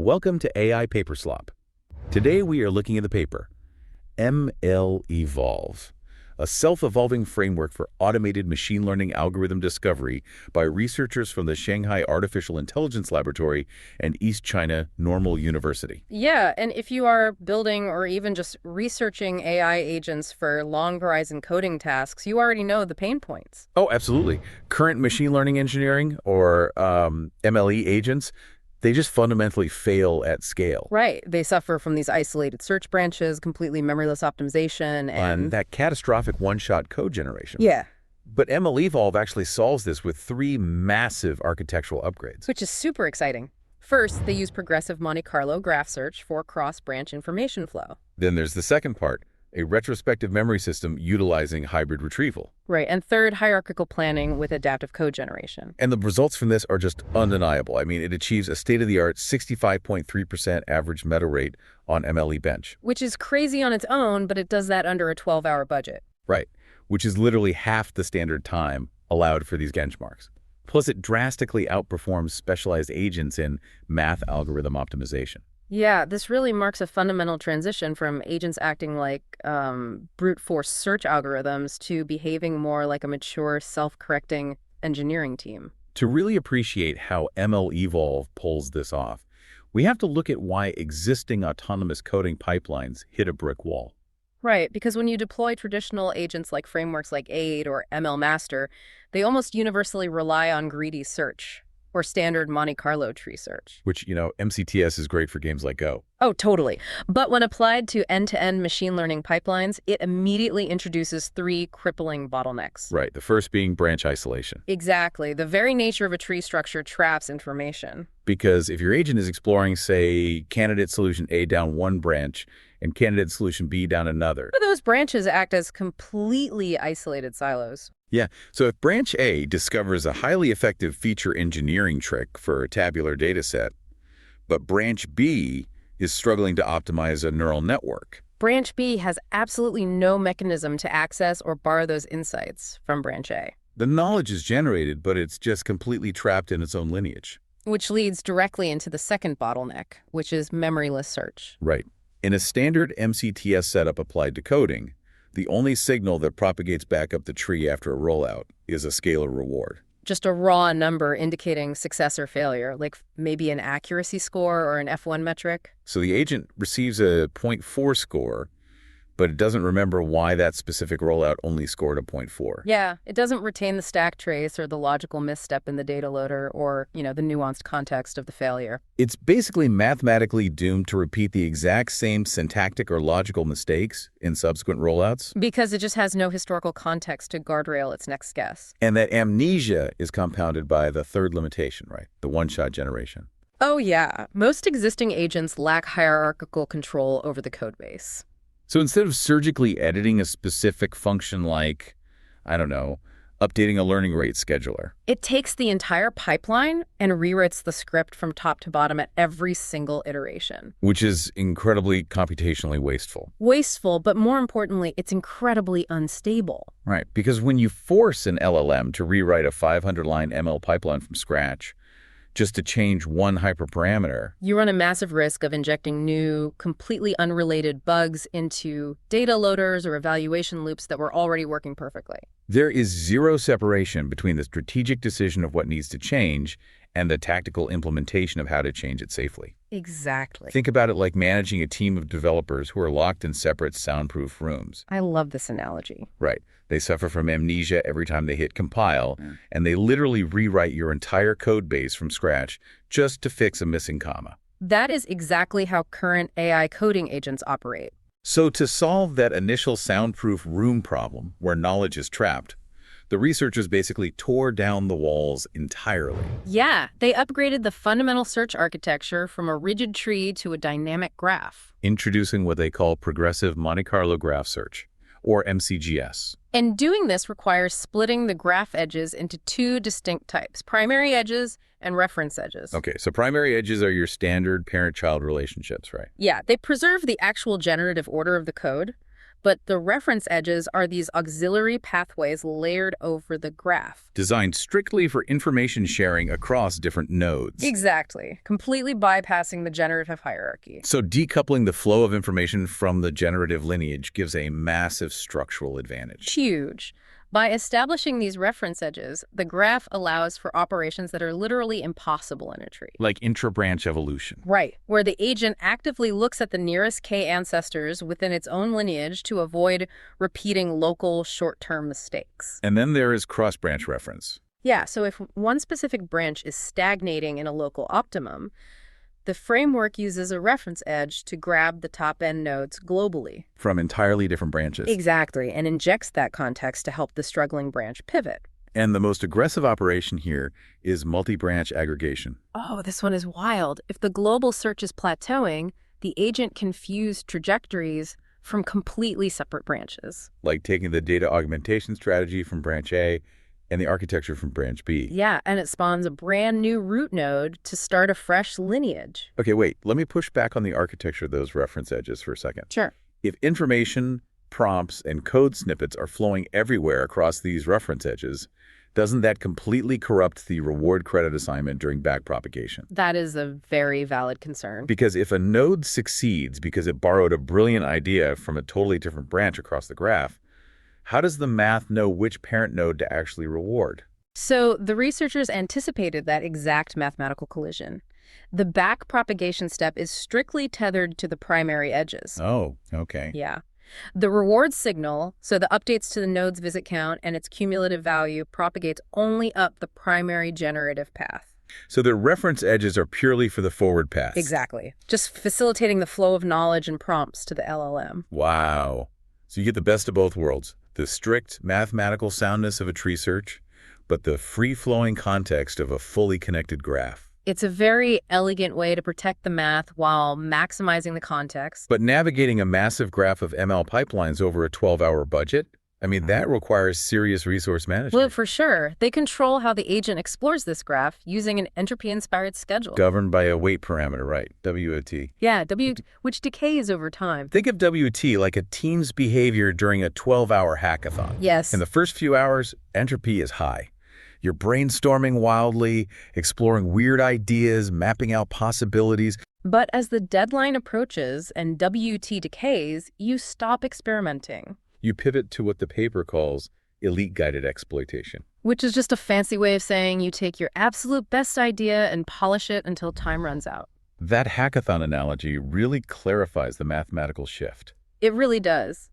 Welcome to AI Paper Slop. Today we are looking at the paper, MLEvolve, a self-evolving framework for automated machine learning algorithm discovery by researchers from the Shanghai Artificial Intelligence Laboratory and East China Normal University. Yeah, and if you are building or even just researching AI agents for long horizon coding tasks, you already know the pain points. Oh, absolutely. Current machine learning engineering, or MLE agents, they just fundamentally fail at scale. Right. They suffer from these isolated search branches, completely memoryless optimization, And that catastrophic one-shot code generation. Yeah, But MLEvolve actually solves this with three massive architectural upgrades. which is super exciting. First, they use progressive Monte Carlo Graph Search for cross-branch information flow. Then there's the second part, a retrospective memory system utilizing hybrid retrieval. Right. And third, hierarchical planning with adaptive code generation. And the results from this are just undeniable. I mean, it achieves a state-of-the-art 65.3% average meta rate on MLE-Bench. Which is crazy on its own, but it does that under a 12-hour budget. Right, which is literally half the standard time allowed for these benchmarks. Plus, it drastically outperforms specialized agents in math algorithm optimization. Yeah, this really marks a fundamental transition from agents acting like brute force search algorithms to behaving more like a mature, self-correcting engineering team. To really appreciate how MLEvolve pulls this off, we have to look at why existing autonomous coding pipelines hit a brick wall. Right, because when you deploy traditional agents like frameworks like AID or ML Master, they almost universally rely on greedy search or standard Monte Carlo tree search. Which, MCTS is great for games like Go. Oh, totally. But when applied to end-to-end machine learning pipelines, it immediately introduces three crippling bottlenecks. Right, the first being branch isolation. Exactly. The very nature of a tree structure traps information. Because if your agent is exploring, say, candidate solution A down one branch and candidate solution B down another. But those branches act as completely isolated silos. Yeah, so if branch A discovers a highly effective feature engineering trick for a tabular data set, but branch B is struggling to optimize a neural network. Branch B has absolutely no mechanism to access or borrow those insights from branch A. The knowledge is generated, but it's just completely trapped in its own lineage. Which leads directly into the second bottleneck, which is memoryless search. Right. In a standard MCTS setup applied to coding, the only signal that propagates back up the tree after a rollout is a scalar reward. Just a raw number indicating success or failure, like maybe an accuracy score or an F1 metric. So the agent receives a zero point 0.4 score, but it doesn't remember why that specific rollout only scored a 0.4. Yeah, it doesn't retain the stack trace or the logical misstep in the data loader or, the nuanced context of the failure. It's basically mathematically doomed to repeat the exact same syntactic or logical mistakes in subsequent rollouts. Because it just has no historical context to guardrail its next guess. And that amnesia is compounded by the third limitation, right? The one-shot generation. Oh yeah, most existing agents lack hierarchical control over the codebase. So instead of surgically editing a specific function like, updating a learning rate scheduler, It takes the entire pipeline and rewrites the script from top to bottom at every single iteration. which is incredibly computationally wasteful. Wasteful, but more importantly, it's incredibly unstable. Right, because when you force an LLM to rewrite a 500-line ML pipeline from scratch just to change one hyperparameter, You run a massive risk of injecting new, completely unrelated bugs into data loaders or evaluation loops that were already working perfectly. there is zero separation between the strategic decision of what needs to change and the tactical implementation of how to change it safely. Exactly. Think about it like managing a team of developers who are locked in separate soundproof rooms. I love this analogy. Right. They suffer from amnesia every time they hit compile, and they literally rewrite your entire code base from scratch just to fix a missing comma. That is exactly how current AI coding agents operate. So to solve that initial soundproof room problem where knowledge is trapped, the researchers basically tore down the walls entirely. Yeah, they upgraded the fundamental search architecture from a rigid tree to a dynamic graph. Introducing what they call Progressive Monte Carlo Graph Search, or MCGS. And doing this requires splitting the graph edges into two distinct types, primary edges and reference edges. Okay, so primary edges are your standard parent-child relationships, right? Yeah, they preserve the actual generative order of the code, But the reference edges are these auxiliary pathways layered over the graph. Designed strictly for information sharing across different nodes. Exactly. Completely bypassing the generative hierarchy. So decoupling the flow of information from the generative lineage gives a massive structural advantage. Huge. By establishing these reference edges, the graph allows for operations that are literally impossible in a tree. Like intra-branch evolution. Right, where the agent actively looks at the nearest K ancestors within its own lineage to avoid repeating local short-term mistakes. And then there is cross-branch reference. Yeah, so if one specific branch is stagnating in a local optimum, the framework uses a reference edge to grab the top-end nodes globally. From entirely different branches. Exactly, and injects that context to help the struggling branch pivot. And the most aggressive operation here is multi-branch aggregation. Oh, this one is wild. If the global search is plateauing, the agent can fuse trajectories from completely separate branches. Like taking the data augmentation strategy from branch A and the architecture from branch B. Yeah, and it spawns a brand new root node to start a fresh lineage. Okay, wait, let me push back on the architecture of those reference edges for a second. Sure. If information, prompts, and code snippets are flowing everywhere across these reference edges, doesn't that completely corrupt the reward credit assignment during backpropagation? That is a very valid concern. Because if a node succeeds because it borrowed a brilliant idea from a totally different branch across the graph, how does the math know which parent node to actually reward? So the researchers anticipated that exact mathematical collision. The backpropagation step is strictly tethered to the primary edges. Oh, okay. Yeah. The reward signal, so the updates to the node's visit count and its cumulative value, propagates only up the primary generative path. So the reference edges are purely for the forward path. Exactly. Just facilitating the flow of knowledge and prompts to the LLM. Wow. So you get the best of both worlds. The strict mathematical soundness of a tree search, but the free-flowing context of a fully connected graph. It's a very elegant way to protect the math while maximizing the context. But navigating a massive graph of ML pipelines over a 12-hour budget, I mean, that requires serious resource management. Well, for sure. They control how the agent explores this graph using an entropy-inspired schedule. Governed by a weight parameter, right? WOT. Yeah, which decays over time. Think of WT like a team's behavior during a 12-hour hackathon. Yes. In the first few hours, entropy is high. You're brainstorming wildly, exploring weird ideas, mapping out possibilities. But as the deadline approaches and WT decays, you stop experimenting. You pivot to what the paper calls elite-guided exploitation. Which is just a fancy way of saying you take your absolute best idea and polish it until time runs out. That hackathon analogy really clarifies the mathematical shift. It really does.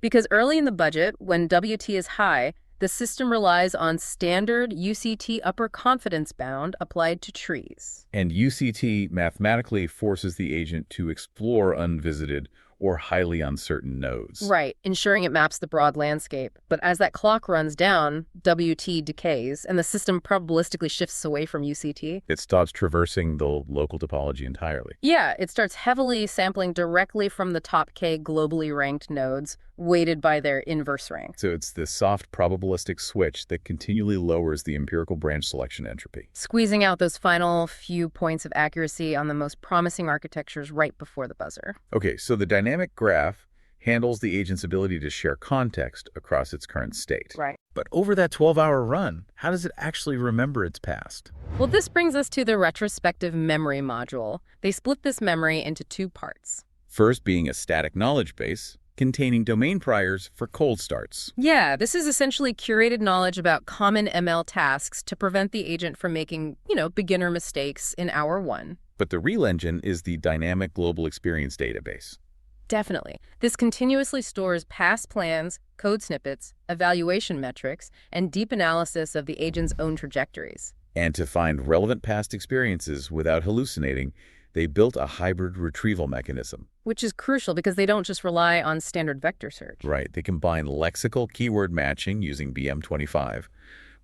Because early in the budget, when WT is high, the system relies on standard UCT upper confidence bound applied to trees. And UCT mathematically forces the agent to explore unvisited or highly uncertain nodes. Right, ensuring it maps the broad landscape. But as that clock runs down, WT decays, and the system probabilistically shifts away from UCT. It stops traversing the local topology entirely. Yeah, it starts heavily sampling directly from the top K globally ranked nodes, weighted by their inverse rank. So it's this soft probabilistic switch that continually lowers the empirical branch selection entropy. Squeezing out those final few points of accuracy on the most promising architectures right before the buzzer. Okay, so the dynamic graph handles the agent's ability to share context across its current state. Right. But over that 12-hour run, how does it actually remember its past? Well, this brings us to the Retrospective Memory module. They split this memory into two parts. First being a static knowledge base, containing domain priors for cold starts. Yeah, this is essentially curated knowledge about common ML tasks to prevent the agent from making, beginner mistakes in hour one. But the real engine is the dynamic global experience database. Definitely. This continuously stores past plans, code snippets, evaluation metrics, and deep analysis of the agent's own trajectories. And to find relevant past experiences without hallucinating, they built a hybrid retrieval mechanism. Which is crucial because they don't just rely on standard vector search. Right. They combine lexical keyword matching using BM25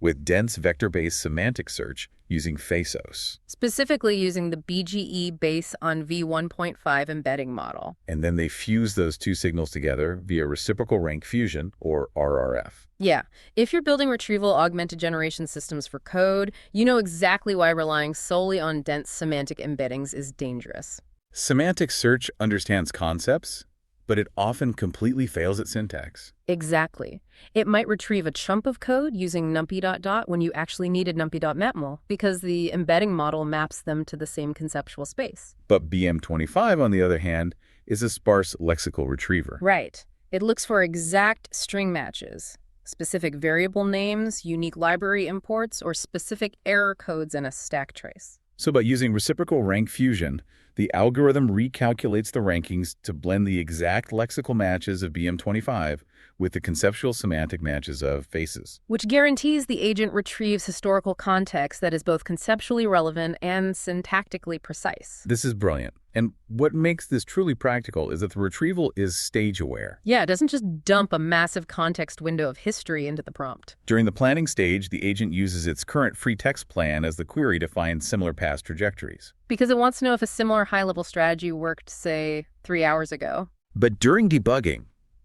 with dense vector-based semantic search using Phasos. Specifically using the BGE base on v1.5 embedding model. And then they fuse those two signals together via reciprocal rank fusion, or RRF. Yeah. If you're building retrieval augmented generation systems for code, you know exactly why relying solely on dense semantic embeddings is dangerous. Semantic search understands concepts, But it often completely fails at syntax. Exactly. It might retrieve a chunk of code using numpy ... when you actually needed numpy.matml because the embedding model maps them to the same conceptual space. But BM25, on the other hand, is a sparse lexical retriever. Right. It looks for exact string matches, specific variable names, unique library imports, or specific error codes in a stack trace. So by using reciprocal rank fusion, the algorithm recalculates the rankings to blend the exact lexical matches of BM25 with the conceptual semantic matches of faces. Which guarantees the agent retrieves historical context that is both conceptually relevant and syntactically precise. This is brilliant. And what makes this truly practical is that the retrieval is stage-aware. Yeah, it doesn't just dump a massive context window of history into the prompt. During the planning stage, the agent uses its current free text plan as the query to find similar past trajectories. Because it wants to know if a similar high-level strategy worked, say, 3 hours ago. But during debugging,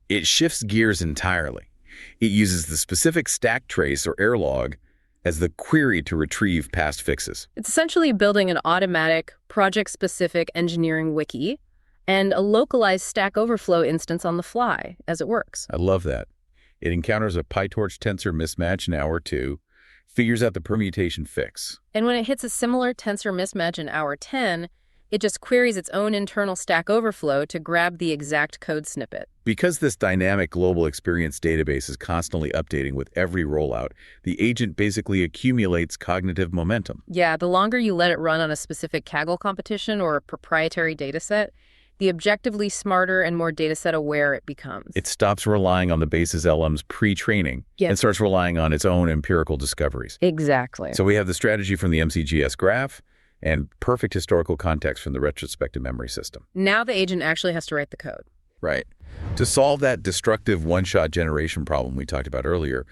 it shifts gears entirely. It uses the specific stack trace or error log as the query to retrieve past fixes. It's essentially building an automatic, project-specific engineering wiki and a localized Stack Overflow instance on the fly as it works. I love that. It encounters a PyTorch tensor mismatch in hour 2, figures out the permutation fix. And when it hits a similar tensor mismatch in hour 10, it just queries its own internal Stack Overflow to grab the exact code snippet. Because this dynamic global experience database is constantly updating with every rollout, the agent basically accumulates cognitive momentum. Yeah, the longer you let it run on a specific Kaggle competition or a proprietary dataset, the objectively smarter and more dataset aware it becomes. It stops relying on the base's LM's pre-training and starts relying on its own empirical discoveries. Exactly. So we have the strategy from the MCGS graph and perfect historical context from the retrospective memory system. Now the agent actually has to write the code. Right. To solve that destructive one-shot generation problem we talked about earlier,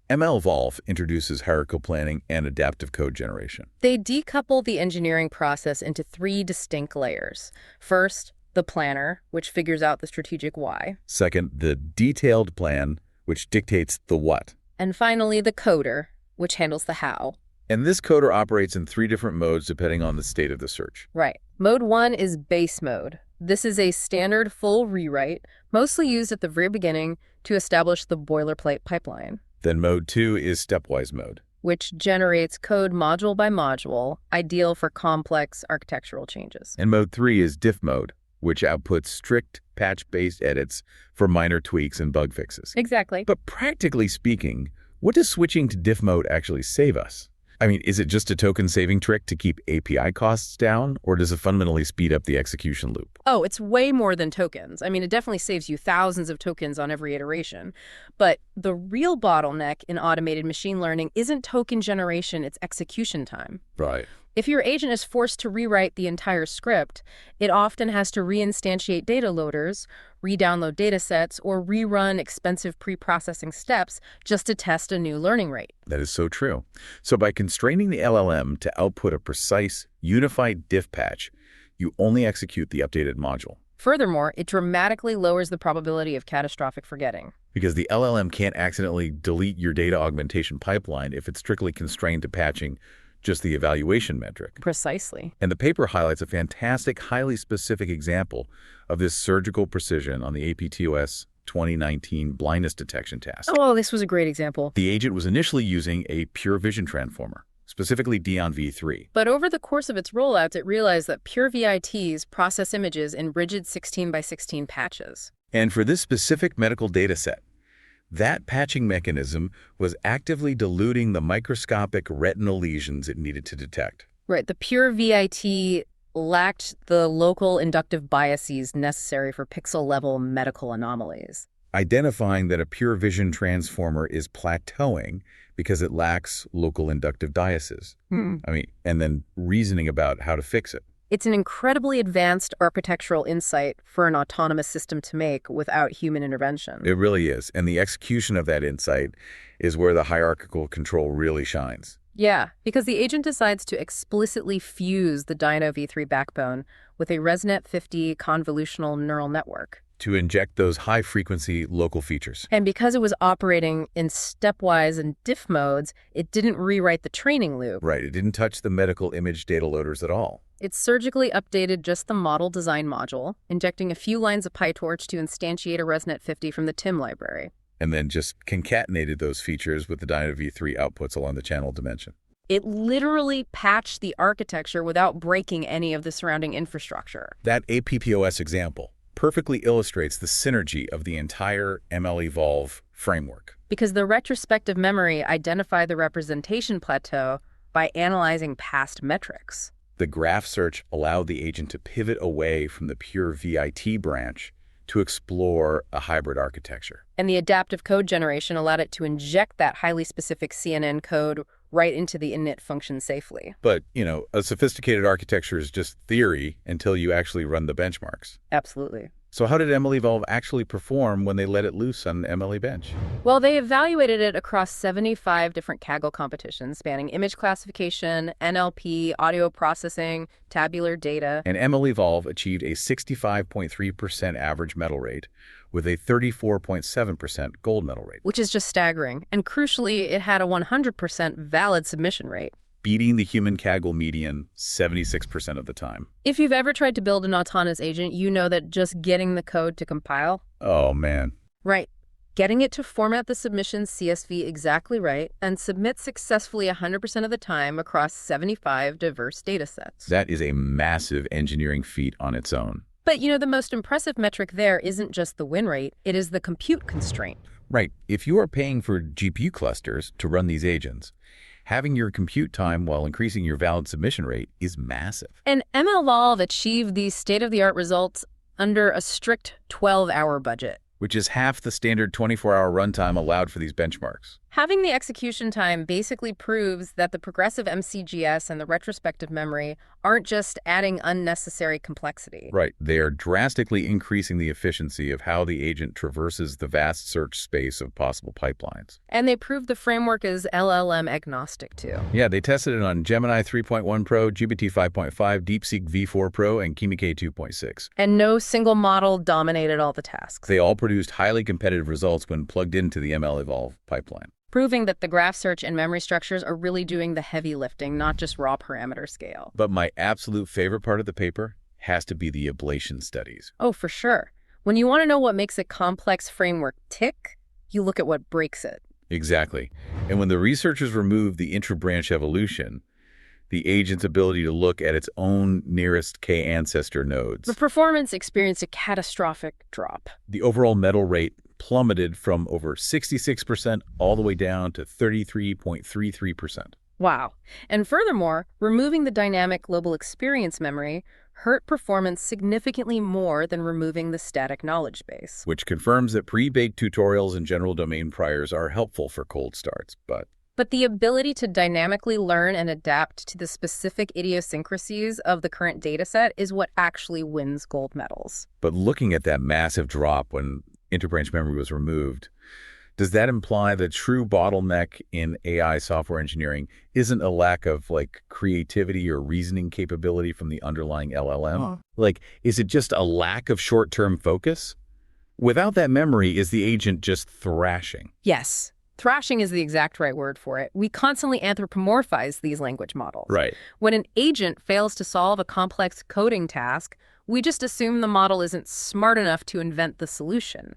MLEvolve introduces hierarchical planning and adaptive code generation. They decouple the engineering process into 3 distinct layers. First, the planner, which figures out the strategic why. Second, the detailed plan, which dictates the what. And finally, the coder, which handles the how. And this coder operates in 3 different modes depending on the state of the search. Right. Mode 1 is base mode. This is a standard full rewrite, mostly used at the very beginning to establish the boilerplate pipeline. Then mode 2 is stepwise mode, which generates code module by module, ideal for complex architectural changes. And mode 3 is diff mode, which outputs strict patch-based edits for minor tweaks and bug fixes. Exactly. But practically speaking, what does switching to diff mode actually save us? I mean, is it just a token-saving trick to keep API costs down, or does it fundamentally speed up the execution loop? Oh, it's way more than tokens. I mean, it definitely saves you thousands of tokens on every iteration. But the real bottleneck in automated machine learning isn't token generation, it's execution time. Right. If your agent is forced to rewrite the entire script, it often has to reinstantiate data loaders, re-download datasets, or rerun expensive pre-processing steps just to test a new learning rate. That is so true. So by constraining the LLM to output a precise, unified diff patch, you only execute the updated module. Furthermore, it dramatically lowers the probability of catastrophic forgetting. Because the LLM can't accidentally delete your data augmentation pipeline if it's strictly constrained to patching just the evaluation metric. Precisely. And the paper highlights a fantastic, highly specific example of this surgical precision on the APTOS 2019 blindness detection task. Oh, this was a great example. The agent was initially using a pure vision transformer, specifically Dion V3. But over the course of its rollouts, it realized that pure VITs process images in rigid 16 by 16 patches. And for this specific medical data set, that patching mechanism was actively diluting the microscopic retinal lesions it needed to detect. Right. The pure VIT lacked the local inductive biases necessary for pixel-level medical anomalies. Identifying that a pure vision transformer is plateauing because it lacks local inductive biases. And then reasoning about how to fix it. It's an incredibly advanced architectural insight for an autonomous system to make without human intervention. It really is. And the execution of that insight is where the hierarchical control really shines. Yeah, because the agent decides to explicitly fuse the Dino V3 backbone with a ResNet 50 convolutional neural network. to inject those high-frequency local features. And because it was operating in stepwise and diff modes, it didn't rewrite the training loop. Right, it didn't touch the medical image data loaders at all. It surgically updated just the model design module, injecting a few lines of PyTorch to instantiate a ResNet 50 from the TIM library. And then just concatenated those features with the DynaV3 outputs along the channel dimension. It literally patched the architecture without breaking any of the surrounding infrastructure. That APPOS example perfectly illustrates the synergy of the entire MLEvolve framework. Because the retrospective memory identified the representation plateau by analyzing past metrics. The graph search allowed the agent to pivot away from the pure VIT branch to explore a hybrid architecture. And the adaptive code generation allowed it to inject that highly specific CNN code right into the init function safely. But, a sophisticated architecture is just theory until you actually run the benchmarks. Absolutely. So how did MLEvolve actually perform when they let it loose on MLE-Bench? Well, they evaluated it across 75 different Kaggle competitions spanning image classification, NLP, audio processing, tabular data. And MLEvolve achieved a 65.3% average medal rate with a 34.7% gold medal rate. Which is just staggering. And crucially, it had a 100% valid submission rate. Beating the human Kaggle median 76% of the time. If you've ever tried to build an autonomous agent, you know that just getting the code to compile. Oh, man. Right. Getting it to format the submission CSV exactly right and submit successfully 100% of the time across 75 diverse data sets. That is a massive engineering feat on its own. But, the most impressive metric there isn't just the win rate, it is the compute constraint. Right. If you are paying for GPU clusters to run these agents, having your compute time while increasing your valid submission rate is massive. And MLEvolve achieved these state-of-the-art results under a strict 12-hour budget. Which is half the standard 24-hour runtime allowed for these benchmarks. Having the execution time basically proves that the progressive MCGS and the retrospective memory aren't just adding unnecessary complexity. Right. They are drastically increasing the efficiency of how the agent traverses the vast search space of possible pipelines. And they proved the framework is LLM agnostic, too. Yeah, they tested it on Gemini 3.1 Pro, GPT 5.5, DeepSeek V4 Pro, and Kimi-K 2.6. And no single model dominated all the tasks. They all produced highly competitive results when plugged into the MLEvolve pipeline. Proving that the graph search and memory structures are really doing the heavy lifting, not just raw parameter scale. But my absolute favorite part of the paper has to be the ablation studies. Oh, for sure. When you want to know what makes a complex framework tick, you look at what breaks it. Exactly. And when the researchers removed the intra-branch evolution, the agent's ability to look at its own nearest K ancestor nodes, the performance experienced a catastrophic drop. The overall medal rate plummeted from over 66% all the way down to 33.33%. Wow. And furthermore, removing the dynamic global experience memory hurt performance significantly more than removing the static knowledge base. Which confirms that pre-baked tutorials and general domain priors are helpful for cold starts, But the ability to dynamically learn and adapt to the specific idiosyncrasies of the current dataset is what actually wins gold medals. But looking at that massive drop when interbranch memory was removed, does that imply the true bottleneck in AI software engineering isn't a lack of creativity or reasoning capability from the underlying LLM? Is it just a lack of short-term focus? Without that memory, is the agent just thrashing? Yes. Thrashing is the exact right word for it. We constantly anthropomorphize these language models. Right. When an agent fails to solve a complex coding task, we just assume the model isn't smart enough to invent the solution.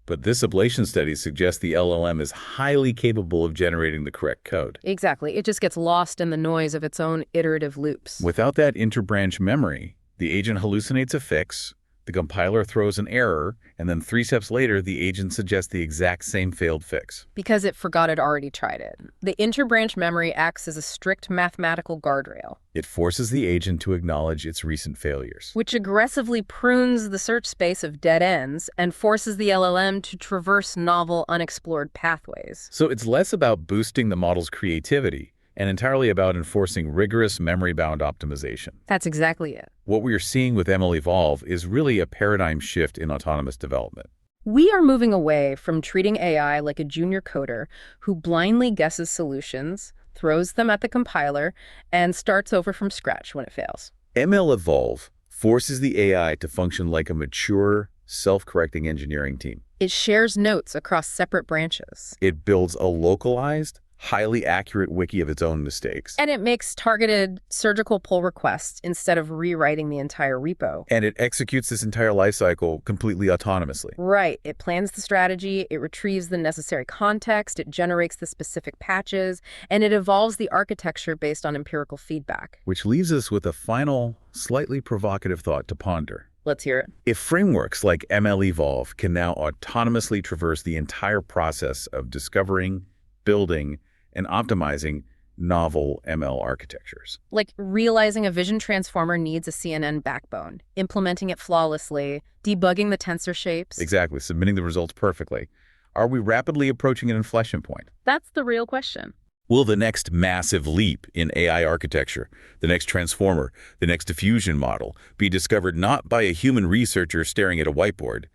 But this ablation study suggests the LLM is highly capable of generating the correct code. Exactly. It just gets lost in the noise of its own iterative loops. Without that interbranch memory, the agent hallucinates a fix, the compiler throws an error, and then 3 steps later, the agent suggests the exact same failed fix. Because it forgot it already tried it. The interbranch memory acts as a strict mathematical guardrail. It forces the agent to acknowledge its recent failures, which aggressively prunes the search space of dead ends and forces the LLM to traverse novel, unexplored pathways. So it's less about boosting the model's creativity and entirely about enforcing rigorous memory-bound optimization. That's exactly it. What we are seeing with MLEvolve is really a paradigm shift in autonomous development. We are moving away from treating AI like a junior coder who blindly guesses solutions, throws them at the compiler, and starts over from scratch when it fails. MLEvolve forces the AI to function like a mature, self-correcting engineering team. It shares notes across separate branches. It builds a localized, highly accurate wiki of its own mistakes. And it makes targeted surgical pull requests instead of rewriting the entire repo. And it executes this entire lifecycle completely autonomously. Right. It plans the strategy, it retrieves the necessary context, it generates the specific patches, and it evolves the architecture based on empirical feedback. Which leaves us with a final, slightly provocative thought to ponder. Let's hear it. If frameworks like MLEvolve can now autonomously traverse the entire process of discovering, building, and optimizing novel ML architectures. Like realizing a vision transformer needs a CNN backbone, implementing it flawlessly, debugging the tensor shapes. Exactly, submitting the results perfectly. Are we rapidly approaching an inflection point? That's the real question. Will the next massive leap in AI architecture, the next transformer, the next diffusion model, be discovered not by a human researcher staring at a whiteboard,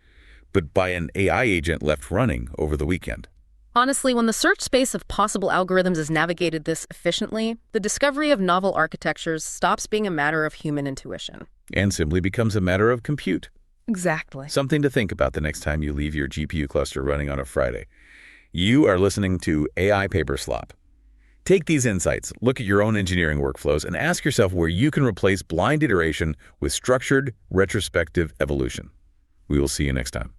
but by an AI agent left running over the weekend? Honestly, when the search space of possible algorithms is navigated this efficiently, the discovery of novel architectures stops being a matter of human intuition. And simply becomes a matter of compute. Exactly. Something to think about the next time you leave your GPU cluster running on a Friday. You are listening to AI Paper Slop. Take these insights, look at your own engineering workflows, and ask yourself where you can replace blind iteration with structured, retrospective evolution. We will see you next time.